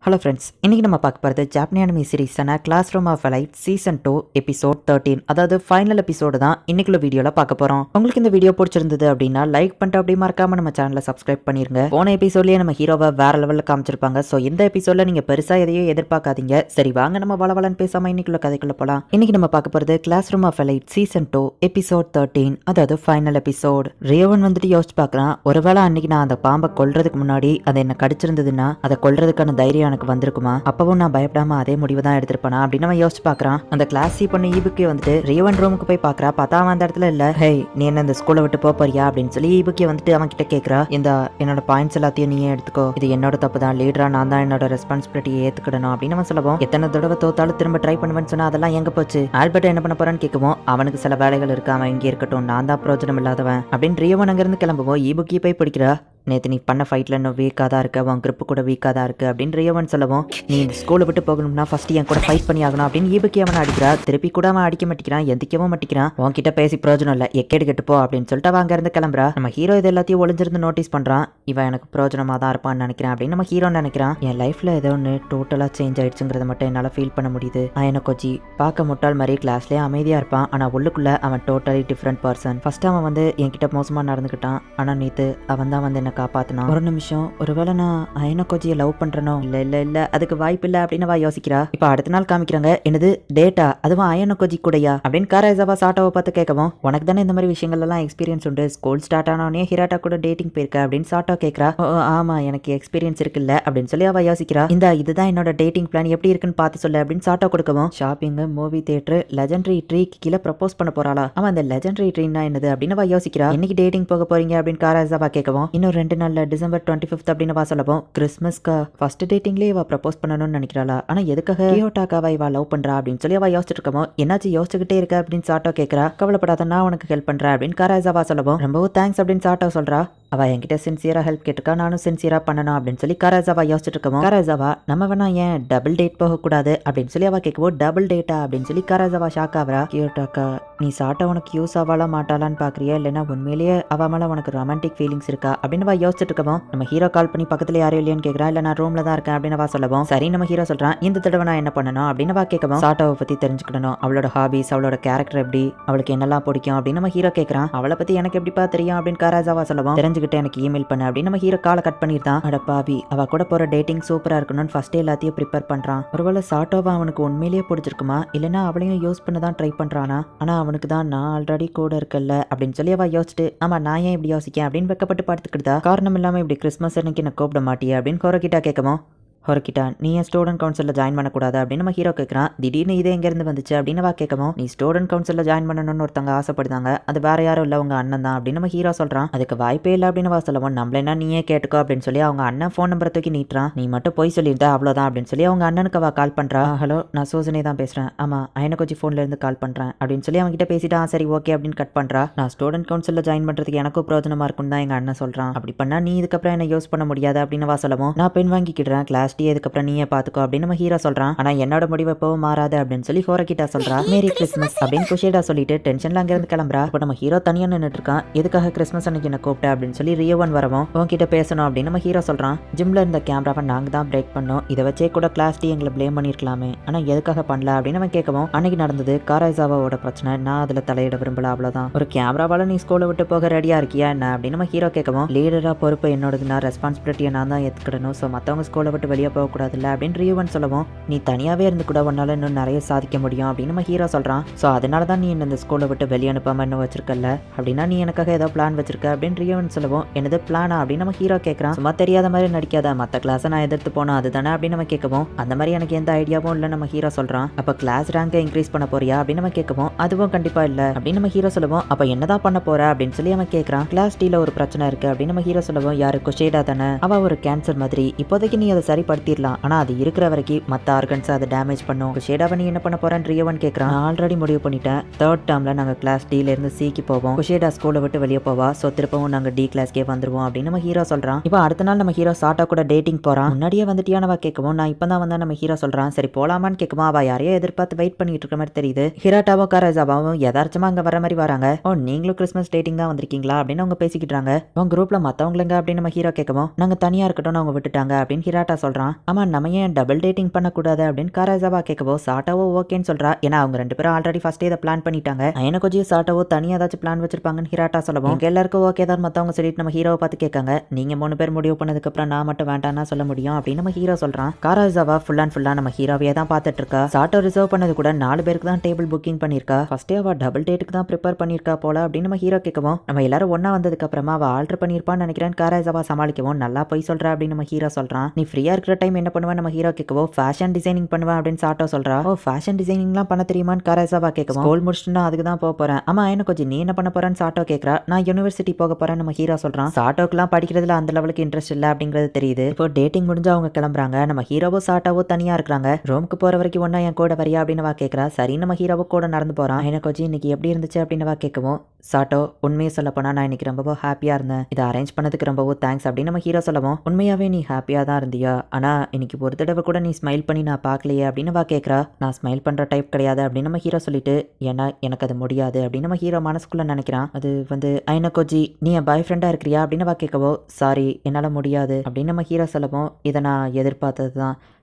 Hello friends, இன்றைக்கி நம்ம பார்க்க போகிறது ஜாப்பனீஸ் அனிமி சீரிஸான class room of elite season 2 episode 13, அதாவது ஃபைனல் எபிசோடு தான் இன்னைக்குள்ள வீடியோவில் பார்க்க போகிறோம். உங்களுக்கு இந்த வீடியோ பிடிச்சிருந்தது அப்படின்னா லைக் பண்ணிட்டு அப்படி மறக்காம நம்ம சேனலை சப்ஸ்கிரைப் பண்ணிருங்க. போன எபிசோட்லேயே நம்ம ஹீரோவை வேற லெவலில் காமிச்சிருப்பாங்க. ஸோ இந்த எபிசோடில் நீங்கள் பெருசாக எதையும் எதிர்பார்க்காதீங்க. சரி வாங்க நம்ம வளவலன்னு பேசாமல் இன்னைக்குள்ள கதைக்குள்ள போகலாம். இன்னைக்கு நம்ம பார்க்க போகிறது class room of elite season 2 episode 13, அதாவது ஃபைனல் எபிசோட். ரியோவன் வந்துட்டு யோசிச்சு பார்க்குறான், ஒருவேளை அன்னைக்கு நான் அந்த பாம்பை கொல்றதுக்கு முன்னாடி அதை என்ன கடிச்சிருந்ததுன்னா அதை கொல்றதுக்கான தைரியம் எனக்கு வந்திருக்குமா, அப்பவும் நான் பயப்படாம அதே முடிவு தான் எடுத்திருப்பேனா அப்படின்னு அவன் யோசிச்சு பாக்குறான். அந்த கிளாஸ் சி பண்ண ஈபுக்கே வந்துட்டு ரியோவன் ரூமுக்கு போய் பாக்குறா. பார்த்தா அவன் அந்த இடத்துல இல்ல. ஹே, நீ என்ன இந்த ஸ்கூலை விட்டு போறியா அப்படின்னு சொல்லி ஈபுக்கே வந்துட்டு அவன் கிட்ட கேக்குறா. இந்த என்னோட பாயிண்ட்ஸ் எல்லாத்தையும் நீயே எடுத்துக்கோ, இது என்னோட தப்பு தான், லீடரா நான் தான் என்னோட ரெஸ்பான்சிபிலிட்டியை ஏத்துக்கிடணும் அப்படின்னு அவன் சொல்லவும், எத்தனை தடவை தோத்தாலும் திரும்ப ட்ரை பண்ணுவேன்னு சொன்னா அதெல்லாம் எங்க போச்சு, ஆல்பர்ட் என்ன பண்ண போறான்னு கேட்கவும், அவனுக்கு சில வேலைகள் இருக்கு, அவன் இங்கே இருக்கட்டும், நான் தான் பிரோஜனம் இல்லாதவன் அப்படின்னு ரியோவன் அங்கிருந்து கிளம்புவோம். ஈபுக்கே போய் பிடிக்கிறா. நேற்று நீ பண்ண ஃபைட்டில் இன்னும் வீக்காக தான் இருக்கு, உன் கிரிப்பு கூட வீக்காக தான் இருக்கு அப்படின்னு ரியோவன் சொல்லவும், நீ இந்த ஸ்கூலை விட்டு போகணும்னா ஃபர்ஸ்ட் என் கூட ஃபைட் பண்ணி ஆகணும் அப்படின்னு ஈபுக்கி அவனை அடிக்கிறா. திருப்பி கூட அவன் அடிக்க மாட்டேங்கிறான், எந்திக்கவும் மாட்டேங்கிறான். உன்கிட்ட பேசி பிரயோஜனம் இல்லை, எக்கேடு கெட்டு போ அப்படின்னு சொல்லிட்டு அவன் அங்கேருந்து கிளம்புறா. நம்ம ஹீரோ இது எல்லாத்தையும் ஒளிஞ்சிருந்து நோட்டீஸ் பண்ணுறான். இவன் எனக்கு பிரயோஜனமாக தான் இருப்பான்னு நினைக்கிறான் அப்படின்னு நம்ம ஹீரோ நினைக்கிறான். என் லைஃப்பில் ஏதோ ஒன்று டோட்டலாக சேஞ்ச் ஆயிடுச்சுங்கிறத மட்டும் என்னால் ஃபீல் பண்ண முடியுது. எனக்கு கொச்சி பார்க்க முட்டாள் மாதிரி கிளாஸ்லேயே அமைதியாக இருப்பான், ஆனால் உள்ளுக்குள்ளே அவன் டோட்டலி டிஃப்ரெண்ட் பர்சன். ஃபர்ஸ்ட் அவன் வந்து என்கிட்ட மோசமாக நடந்துக்கிட்டான், ஆனால் நேற்று அவன் தான் வந்து என்னை காப்பாற்றினான். ஒரு நிமிஷம், ஒருவேளை நான் அயன கோஜியை லவ் பண்றனோ? இல்ல அதுக்கு வாய்ப்பு இல்ல அப்படின்னு அவ யோசிக்கிறா. இப்ப அடுத்த நாள் காமிக்கிறாங்க, என்னது டேட்டா, அதுவும் அயன கோஜி கூடயா அப்படின்னு காராசாவா சாட்டாவை பார்த்து கேட்கவும், உனக்கு தானே இந்த மாதிரி விஷயங்கள் எல்லாம் எக்ஸ்பீரியன்ஸ் உண்டு, ஸ்கூல் ஸ்டார்ட் ஆனோடனே ஹிராட்டா கூட டேட்டிங் போயிருக்க அப்படின்னு சாட்டோ கேட்கறா. ஆமா எனக்கு எக்ஸ்பீரியன்ஸ் இருக்குல்ல அப்படின்னு சொல்லி அவ யோசிக்கிறா. இதுதான் என்னோட டேட்டிங் பிளான், எப்படி இருக்குன்னு பார்த்து சொல்லு அப்படின்னு சாட்டோ கொடுக்கவும், shopping, movie theatre, legendary tree கீழே ப்ரப்போஸ் பண்ண போறாளா? அவன் அந்த லெஜெண்டரி ட்ரீனா என்னது அப்படின்னு அவ யோசிக்கிறா. இன்னைக்கு டேட்டிங் போக போறீங்க அப்படின்னு காராசாவா கேட்கவும், இன்னும் 2 நாள்ல டிசம்பர் 25 அப்படின்னு வா சொல்லவும், கிறிஸ்மஸ்க்கா ஃபர்ஸ்ட் டேட்டிங்லேயே இவ ப்ரப்போஸ் பண்ணணும்னு நினைக்கிறாளா? ஆனா எதுக்காக கியோட்டாக்காவா இவ லவ் பண்றா அப்படின்னு சொல்லி அவ யோசிச்சுட்டு இருக்கமோ, என்னாச்சு யோசிச்சுக்கிட்டே இருக்க அப்படின்னு சாட்டோ கேட்கறா. கவலைப்படாத, நான் உனக்கு ஹெல்ப் பண்றேன் அப்படின்னு காராசாவா சொல்லவும், ரொம்பவும் தேங்க்ஸ் அப்படின்னு சாட்டோ சொல்றா. அவ என்கிட்ட சின்சியரா ஹெல்ப் கேட்டுக்கா, நானும் சின்சியரா பண்ணணும் அப்படின்னு சொல்லி காராசாவா யோசிச்சுட்டு இருக்கோம். காராசாவா நம்ம வேணா ஏன் டபுள் டேட் போக கூடாது அப்படின்னு சொல்லி அவ கேட்கவும், டபுள் டேட்டா அப்படின்னு சொல்லி காராசாவா ஷாக் ஆவரா. கியோட்டாக்கா நீ சாட்டா உனக்கு யூஸ் ஆவாலா மாட்டாளான்னு பாக்குறியா, இல்லைன்னா உண்மையிலேயே அவ மேல உனக்கு ரொமான்டிக் ஃபீலிங்ஸ் இருக்கா அப்படின்னு அவ யோசிச்சுட்டு இருக்கோம். நம்ம ஹீரோ கால் பண்ணி பக்கத்துல யாரும் இல்லையான்னு கேட்கறா. இல்ல நான் ரூம்ல தான் இருக்கேன் அப்படின்னு அவ சொல்லவும், சரி நம்ம ஹீரோ சொல்றான், இந்த தடவை நான் என்ன பண்ணணும் அப்படின்னு அவ கேட்கவும், சாட்டாவை பத்தி தெரிஞ்சுக்கணும், அவளோட ஹாபிஸ், அவளோட கேரக்டர் எப்படி, அவளுக்கு என்னெல்லாம் பிடிக்கும் அப்படின்னு நம்ம ஹீரோ கேட்கறான். அவளை பத்தி எனக்கு எப்படிப்பா தெரியும் அப்படின்னு காராசாவா சொல்லவும், தெரிஞ்சுக்கிட்டு எனக்கு இமெயில் பண்ணு அப்படின்னு நம்ம ஹீரோ காலை கட் பண்ணிருந்தான். அட பாவி, அவ கூட போற டேட்டிங் சூப்பரா இருக்கணும்னு ஃபர்ஸ்ட் எல்லாத்தையும் ப்ரிப்பேர் பண்றான். ஒருவேளை சாட்டோவா அவனுக்கு உண்மையிலேயே பிடிச்சிருக்குமா, இல்லைன்னா அவளையும் யூஸ் பண்ண தான் ட்ரை பண்றானா? ஆனா அவனுக்கு தான் நான் ஆல்ரெடி கூட இருக்கல அப்படின்னு சொல்லி அவ யோசிச்சுட்டு, ஆமா நான் ஏன் இப்படி யோசிக்கேன் அப்படின்னு வெக்கப்பட்டு பார்த்துக்கிட்டா. காரணம் இல்லாம இப்படி கிறிஸ்மஸ் அன்னைக்கு என்ன கூப்பிட மாட்டியா அப்படின்னு ஹோரோகிட்டா கேட்கவும், ஹோரோகிட்டா நீ ஏன் ஸ்டூடெண்ட் கவுன்சிலில் ஜாயின் பண்ணக்கூடாது அப்படின்னு நம்ம ஹீரோ கேட்குறான். திடீர்னு இது எங்கேருந்து வந்துச்சு அப்படின்னு வா கேட்கவும், நீ ஸ்டூடெண்ட் கவுன்சிலில் ஜாயின் பண்ணணும்னு ஒருத்தவங்க ஆசைப்படுதாங்க, அது வேற யாரும் இல்லை உங்க அண்ணன் தான் அப்படின்னு நம்ம ஹீரோ சொல்கிறான். அதுக்கு வாய்ப்பே இல்லை அப்படின்னு வா சொல்லவும், நம்மளேனா நீயே கேட்டுக்கோ அப்படின்னு சொல்லி அவங்க அண்ணன் ஃபோன் நம்பரை தூக்கி நீட்டுறான். நீ மட்டும் போய் சொல்லியிருந்தா அவ்வளோதான் அப்படின்னு சொல்லி அவங்க அண்ணனுக்கு அவ கால் பண்ணுறா. ஹலோ நான் சூசனே தான் பேசுகிறேன், ஆமாம் அயனகோச்சி ஃபோன்லேருந்து கால் பண்ணுறேன் அப்படின்னு சொல்லி அவங்க கிட்ட பேசிட்டா. சரி ஓகே அப்படின்னு கட் பண்ணுறா. நான் ஸ்டூடெண்ட் கவுன்சிலில் ஜாயின் பண்ணுறதுக்கு எனக்கும் பிரோஜனமாக இருக்குன்னு தான் எங்கள் அண்ணன் சொல்கிறான், அப்படி பண்ணா நீ இதுக்கப்புறம் என்ன யூஸ் பண்ண முடியாது அப்படின்னு வா சொல்லவும், நான் பெண் வாங்கிக்கிடுறேன், கிளாஸ் டீ இதுக்கப்புறம் நீ பாத்துக்கோ அப்படின்னு நம்ம ஹீரோ சொல்றான். ஆனா என்னோட முடிவு எப்பவும் மாறாது அப்படின்னு சொல்லி ஹோரோகிட்டா சொல்றா. மேரி கிறிஸ்மஸ் அப்படின்னு குஷேடா சொல்லிட்டு டென்ஷன்ல அங்க இருந்து கிளம்புறா. இப்ப நம்ம ஹீரோ தனியா நின்னுட்டு இருக்கான். எதுக்காக கிறிஸ்மஸ் அன்னைக்கு என்ன கூப்பிட்ட அப்படின்னு சொல்லி ரியோவன் வரவும், உன்கிட்ட பேசணும் அப்படின்னு நம்ம ஹீரோ சொல்றான். ஜிம்ல இருந்த கேமராவை நாங்க தான் பிரேக் பண்ணோம், இதை வச்சே கூட கிளாஸ் டி எங்களை பிளேம் பண்ணிருக்கலாமே, ஆனா எதுக்காக பண்ணல அப்படின்னு நம்ம கேட்கவும், அன்னைக்கு நடந்தது காராசாவாவோட பிரச்சனை, நான் அதுல தலையிட விரும்பல, அவ்வளவுதான். ஒரு கேமராவால நீ ஸ்கூலை விட்டு போக ரெடியா இருக்கியா என்ன அப்படின்னு நம்ம ஹீரோ கேட்கவும், லீடரா பொறுப்பு என்னோடது, நான் ரெஸ்பான்சிபிலிட்டியை நான் தான் ஏத்துக்கிடணும், சோ மத்தவங்க ஸ்கூலை விட்டு வெளியே போக கூடாது இல்ல அப்படின்னு ரியோவன் சொல்லவும், நீ தனியாவே இருந்து கூட உன்னால இன்னும் நிறைய சாதிக்க முடியும் அப்படின்னு நம்ம ஹீரோ சொல்றான். சோ அதனால தான் நீ இந்த ஸ்கூலை விட்டு வெளியே அனுப்பாம இன்னும் வச்சிருக்கல, அப்படின்னா நீ எனக்காக ஏதோ பிளான் வச்சிருக்க அப்படின்னு ரியோவன் சொல்லவும், என்னது பிளானா அப்படின்னு நம்ம ஹீரோ கேட்கறான். சும்மா தெரியாத மாதிரி நடிக்காத, மத்த கிளாஸை நான் எதிர்த்து போனோம் அதுதானே அப்படின்னு நம்ம கேட்கவும், அந்த மாதிரி எனக்கு எந்த ஐடியாவும் இல்லை நம்ம ஹீரோ சொல்றான். அப்ப கிளாஸ் ரேங்கை இன்க்ரீஸ் பண்ண போறியா அப்படின்னு நம்ம கேட்கவும், அதுவும் கண்டிப்பா இல்ல அப்படின்னு நம்ம ஹீரோ சொல்லவும், அப்ப என்னதான் பண்ண போற அப்படின்னு சொல்லி அவன் கேட்கறான். கிளாஸ் டீல ஒரு பிரச்சனை இருக்கு அப்படின்னு நம்ம ஹீரோ சொல்லவும், யாரு குஷேடா தானே, அவ ஒரு கேன்சர் மாதிரி, இப்போதைக்கு நீ அதை சரிப்படுத்திடலாம், ஆனா அது இருக்கிற வரைக்கும் மற்ற ஆர்கன்ஸ் அதை டேமேஜ் பண்ணும். குஷேடாவை நீ என்ன பண்ண போறேன்னு ரியோவன் கேட்கறான். நான் ஆல்ரெடி முடிவு பண்ணிட்டேன், 3rd டேர்ம்ல நாங்க கிளாஸ் டீல இருந்து சிக்கு போவோம், குஷேடா ஸ்கூலை விட்டு வெளியே போவா, சோ திருப்பவும் நாங்க டி கிளாஸ்க்கே வந்துருவோம் அப்படின்னு நம்ம ஹீரோ சொல்றான். இப்போ அடுத்த நாள் நம்ம ஹீரோ சாட்டா கூட டேட்டிங் போறான். முன்னாடியே வந்துட்டியானவா கேட்கவும், நான் இப்பதான் வந்தா நம்ம ஹீரோ சொல்றான். சரி போலாமான்னு கேட்கவும், அவ யாரையோ எதிர்பார்த்து வெயிட் பண்ணிட்டு இருக்க மாதிரி தெரியுது. ஹிராட்டாவும் காராசாவாவும் யதார்த்தமா அங்க வர மாதிரி வராங்க. ஓ நீங்களும் கிறிஸ்மஸ் டேட்டிங் தான் வந்திருக்கீங்களா அப்படின்னு அவங்க பேசிக்கிட்டாங்க. உங்க குரூப்ல மத்தவங்களுங்க அப்படின்னு நம்ம ஹீரோ கேட்கவும், நாங்க தனியா இருக்கட்டும் அவங்க விட்டுட்டாங்க அப்படின்னு ஹிராட்டா சொல்றான். சொல்றான். ஆமா நம்ம ஏன் டபுள் டேட்டிங் பண்ணக்கூடாது அப்படின்னு காராசாவா கேட்கவோ சாட்டோவோ ஓகேன்னு சொல்றா. ஏன்னா அவங்க 2 பேரும் ஆல்ரெடி ஃபர்ஸ்டே இதை பிளான் பண்ணிட்டாங்க. அயனகோஜியும் சாட்டோவோ தனியா ஏதாச்சும் பிளான் வச்சிருப்பாங்கன்னு ஹிராட்டா சொல்லவும் எங்க எல்லாருக்கும் ஓகே தான் மத்தவங்க சொல்லிட்டு நம்ம ஹீரோவை பார்த்து கேட்காங்க. நீங்க 3 பேர் முடிவு பண்ணதுக்கு அப்புறம் நான் மட்டும் வேண்டாம்னா சொல்ல முடியும் அப்படின்னு நம்ம ஹீரோ சொல்றான். காராசாவா ஃபுல் அண்ட் ஃபுல்லா நம்ம ஹீரோவையே தான் பார்த்துட்டு இருக்கா. சாட்டோ ரிசர்வ் பண்ணது கூட 4 பேருக்கு தான் டேபிள் புக்கிங் பண்ணிருக்கா. ஃபர்ஸ்டே அவ டபுள் டேட்டுக்கு தான் ப்ரிப்பேர் பண்ணிருக்கா போல அப்படின்னு நம்ம ஹீரோ கேட்கவும் நம்ம எல்லாரும் ஒண்ணா வந்ததுக்கு அப்புறமா அவ ஆல்டர் பண்ணிருப்பான்னு நினைக்கிறேன் காராசாவா சமாளிக்கவும் நல்லா போய் சொல்றா அப்படின்னு நம்ம ஹீரோ சொல்றான். நீ ஃப்ரீயா இருக்கிற டைம் என்ன பண்ணுவ நம்ம ஹீரோ கேட்கவோ ஃபேஷன் டிசைனிங் பண்ணுவேன் அப்படின்னு சாட்டோ சொல்றா. ஓ ஃபேஷன் டிசைனிங்லாம் பண்ண தெரியுமான்னு காராசாவா கேட்கவும் ஸ்கூல் முடிச்சுட்டு அதுக்கு தான் போக போறேன். ஆமா எனக்கு கொஞ்சம் நீ என்ன பண்ண போறேன்னு சாட்டோ கேட்கறா. நான் யூனிவர்சிட்டி போக போறேன் நம்ம ஹீரோ சொல்றான். சாட்டோக்கெல்லாம் படிக்கிறதுல அந்த லெவலுக்கு இன்ட்ரெஸ்ட் இல்ல அப்படிங்கிறது தெரியுது. இப்போ டேட்டிங் முடிஞ்சு அவங்க கிளம்புறாங்க. நம்ம ஹீரோவோ சாட்டோவோ தனியா இருக்காங்க. ரூமுக்கு போற வரைக்கும் ஒன்னா என் கூட வரியா அப்படின்னு வா கேட்கறா. சரி நம்ம ஹீரோவோ கூட நடந்து போறான். எனக்கு கொஞ்சம் இன்னைக்கு எப்படி இருந்துச்சு அப்படின்னு வா கேட்கவும் சாட்டோ உண்மையை சொல்ல போனா நான் இன்னைக்கு ரொம்பவோ ஹாப்பியா இருந்தேன். இதை அரேஞ்ச் பண்ணதுக்கு ரொம்பவோ தேங்க்ஸ் அப்படின்னு நம்ம ஹீரோ சொல்லவும் உண்மையாவே நீ ஹாப்பியா தான் இருந்தியா, ஆனா இன்னைக்கு ஒரு தடவை கூட நீ ஸ்மைல் பண்ணி நான் பார்க்கலையே அப்படின்னு வா கேட்கறா. நான் ஸ்மைல் பண்ற டைப் கிடையாது அப்படின்னு நம்ம ஹீரோ சொல்லிட்டு ஏன்னா எனக்கு அது முடியாது அப்படின்னு நம்ம ஹீரோ மனசுக்குள்ள நினைக்கிறான். அது வந்து ஐனகோஜி நீ என் பாய் ஃப்ரெண்டா இருக்கிறியா அப்படின்னு வா கேட்கவோ சாரி என்னால முடியாது அப்படின்னு நம்ம ஹீரோ சொல்லவும் இதை நான் எதிர்பார்த்தது தான்,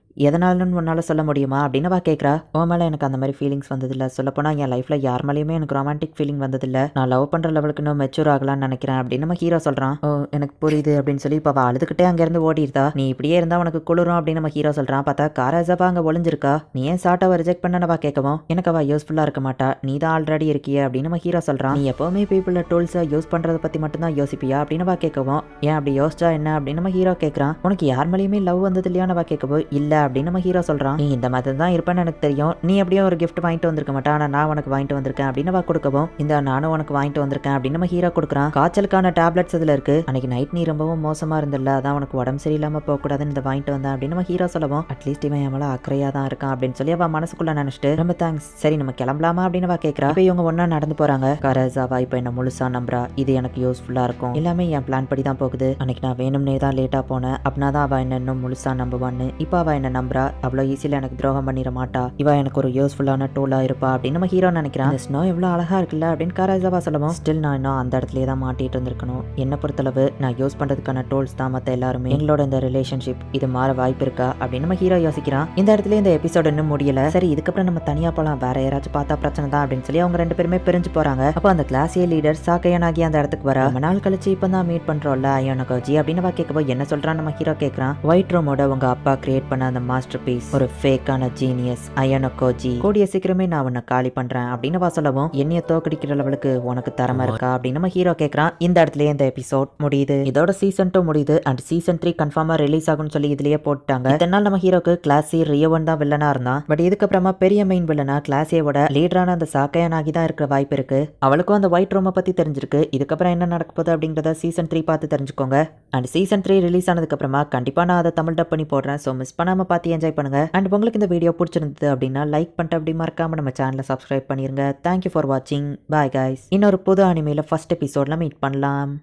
எதனாலும் உன்னால சொல்ல முடியுமா அப்படின்னு வா கேட்கறா. உன் மேலே எனக்கு அந்த மாதிரி ஃபீலிங்ஸ் வந்ததில்லை. சொல்லப்போனால் என் லைஃப்ல யார் மேலேயுமே எனக்கு ரொமான்டிக் ஃபீலிங் வந்ததில்லை. நான் லவ் பண்ற லெவலுக்கு இன்னும் மெச்சூர் ஆகலான்னு நினைக்கிறேன் அப்படின்னு நம்ம ஹீரோ சொல்றான். ஓ எனக்கு புரியுது அப்படின்னு சொல்லி இப்போ அழுதுகிட்டே அங்கேருந்து ஓடிடுதா. நீ இப்படியே இருந்தா உனக்கு குளிரும் அப்படின்னு நம்ம ஹீரோ சொல்றான். பார்த்தா காராசாவா அங்கே ஒளிஞ்சிருக்கா. நீ ஏன் சாட்டாவை ரிஜெக்ட் பண்ண வா கேட்கவும் எனக்கு அவள் யூஸ்ஃபுல்லா இருக்க மாட்டா, நீ தான் ஆல்ரெடி இருக்கிய அப்படின்னு நம்ம ஹீரோ சொல்றான். நீ எப்பவுமே பீப்புள டூல்ஸை யூஸ் பண்றதை பத்தி மட்டும் தான் யோசிப்பியா அப்படின்னு வா கேட்கவும் ஏன் அப்படி யோசிச்சா என்ன அப்படின்னு நம்ம ஹீரோ கேட்கறான். உனக்கு யார் மேலேயுமே லவ் வந்தது இல்லையான்னு வா கேட்கவும் இல்ல அப்படின்னு நம்ம ஹீரோ சொல்றான். நீ இந்த மாதிரி தான் இருப்பேன்னு எனக்கு தெரியும், நீ எப்படியும் ஒரு கிஃப்ட் வாங்கிட்டு வந்திருக்க மாட்டா, ஆனா நான் உனக்கு வாங்கிட்டு வந்திருக்கேன் அப்படின்னு வா கொடுக்கவும் இந்த நானும் உனக்கு வாங்கிட்டு வந்திருக்கேன் அப்படின்னு நம்ம ஹீரோ கொடுக்குறான். காய்ச்சலுக்கான டேப்லெட்ஸ் இதுல இருக்கு. அன்னைக்கு நைட் நீ ரொம்பவும் மோசமா இருந்தில்ல, அதான் உனக்கு உடம்பு சரியில்லாம போக கூடாதுன்னு இதை வாங்கிட்டு வந்தேன் அப்படின்னு நம்ம ஹீரோ சொல்லவும் அட்லீஸ்ட் இவன் என் மேல அக்கறையா தான் இருக்கான் அப்படின்னு சொல்லி அவ மனசுக்குள்ள நினைச்சிட்டு ரொம்ப தேங்க்ஸ் சரி நம்ம கிளம்பலாமா அப்படின்னு வா கேட்கறா. இப்போ இவங்க ஒன்னா நடந்து போறாங்க. காராசாவா இப்போ என்ன முழுசா நம்புறா, இது எனக்கு யூஸ்ஃபுல்லா இருக்கும், எல்லாமே என் பிளான் படி தான் போகுது. அன்னைக்கு நான் வேணும்னே தான் லேட்டா போனேன், அப்படின்னா தான் அவ என்ன இன்னும் முழுசா நம்புவான்னு. இப்போ அவ என்ன நம்புறா, அவ்வளோ ஈஸியில் எனக்கு துரோகம் பண்ணிட மாட்டா, இவ எனக்கு ஒரு யூஸ்ஃபுல்லான டூலா இருப்பா அப்படின்னு நம்ம ஹீரோ நினைக்கிறான். ஸ்னோ எவ்வளோ அழகா இருக்குல்ல அப்படின்னு காராசாவா சொல்லவும் ஸ்டில் நான் இன்னும் அந்த இடத்துலயே தான் மாட்டிட்டு இருந்திருக்கணும். என்ன பொறுத்தளவு நான் யூஸ் பண்றதுக்கான டூல்ஸ் தான் மற்ற எல்லாருமே. எங்களோட இந்த ரிலேஷன்ஷிப் இது மாற வாய்ப்பு இருக்கா அப்படின்னு நம்ம ஹீரோ யோசிக்கிறான். இந்த இடத்துல இந்த எபிசோட் இன்னும் முடியல. சரி இதுக்கப்புறம் நம்ம தனியா போலாம், வேற யாராச்சும் பார்த்தா பிரச்சனை தான் அப்படின்னு சொல்லி அவங்க 2 பேருமே பிரிஞ்சு போறாங்க. அப்போ அந்த கிளாஸிய லீடர் சாக்கையனாகி அந்த இடத்துக்கு வரா. ரொம்ப நாள் கழிச்சு இப்போ தான் மீட் பண்றோம்ல ஐயோனகோஜி அப்படின்னு வா கேட்கப்போ என்ன சொல்றான் நம்ம ஹீரோ கேட்கறான். ஒயிட் ரூமோட உங்க அப்பா கிரியேட் பண்ண அந்த மாஸ்டர் பீஸ் ஒரு ஃபேக்கான ஜீனியஸ் ஐயோனகோஜி, கூடிய சீக்கிரமே நான் உன்னை காலி பண்றேன் அப்படின்னு வா சொல்லவும் என்னைய தோக்கடிக்கிற லெவலுக்கு உனக்கு திறமை இருக்கா அப்படின்னு நம்ம ஹீரோ கேட்கறான். இந்த இடத்துலயே இந்த எபிசோட் முடியுது. இதோட சீசன் 2 முடியுது அண்ட் சீசன் 3 கன்ஃபார்மா ரிலீஸ் ஆகும்னு சொல்லி இதுலயே போட்டாங்க. இதனால் நம்ம ஹீரோக்கு கிளாஸி ரியோவன் தான் வில்லனா இருந்தான். பட் இதுக்கப்புறமா பெரிய மெயின் வில்லனா கிளாஸியோட லீடரான அந்த சாக்கையனாகி தான் இருக்கிற வாய்ப்பு இருக்கு. அவளுக்கும் அந்த ஒயிட் ரூமை பத்தி தெரிஞ்சிருக்கு. இதுக்கப்புறம் என்ன நடக்க போகுது அப்படிங்கறத சீசன் 3 பார்த்து தெரிஞ்சுக்கோங்க. அண்ட் சீசன் 3 ரிலீஸ் ஆனதுக்கு அப்புறமா கண்டிப்பா நான் அதை தமிழ் டப் பண்ணி போடுறேன். ஸோ மிஸ் பண்ணாம பார்த்து என்ஜாய் பண்ணுங்க. அண்ட் உங்களுக்கு இந்த வீடியோ பிடிச்சிருந்தது அப்படின்னா லைக் பண்ணிட்டு அப்படி மறக்காம நம்ம சேனலை சப்ஸ்கிரைப் பண்ணிருங்க. தேங்க்யூ ஃபார் வாட்சிங். Bye guys. இன்னொரு புது அனிமேல ஃபர்ஸ்ட் எபிசோட்ல மீட் பண்ணலாம்.